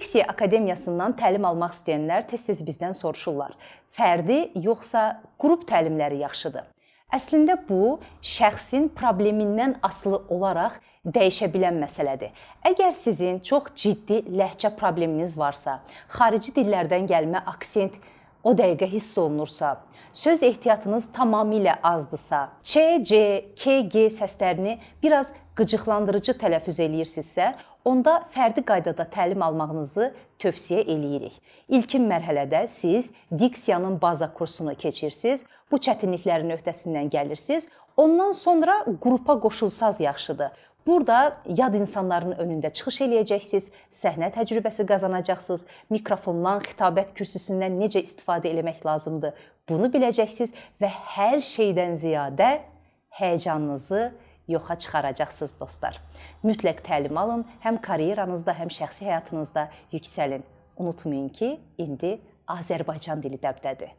Diksiya Akademiyasından təlim almaq istəyənlər tez-tez bizdən soruşurlar. Fərdi yoxsa qrup təlimləri yaxşıdır? Əslində bu, şəxsin problemindən asılı olaraq dəyişə bilən məsələdir. Əgər sizin çox ciddi ləhcə probleminiz varsa, xarici dillərdən gəlmə aksent o dəqiqə hiss olunursa, söz ehtiyatınız tamamilə azdırsa, Ç, C, K, G səslərini biraz qıcıqlandırıcı tələffüz eləyirsinizsə, onda fərdi qaydada təlim almağınızı tövsiyə eləyirik. İlkin mərhələdə siz diksiyanın baza kursunu keçirsiniz, bu çətinliklərin öhdəsindən gəlirsiniz, ondan sonra qrupa qoşulsaz yaxşıdır. Burada yad insanların önündə çıxış eləyəcəksiniz, səhnə təcrübəsi qazanacaqsınız, mikrofondan, xitabət kürsüsündən necə istifadə eləmək lazımdır, bunu biləcəksiniz və hər şeydən ziyadə həyəcanınızı yoxa çıxaracaqsınız dostlar. Mütləq təlim alın, həm karyeranızda, həm şəxsi həyatınızda yüksəlin. Unutmayın ki, indi Azərbaycan dili dəbdədir.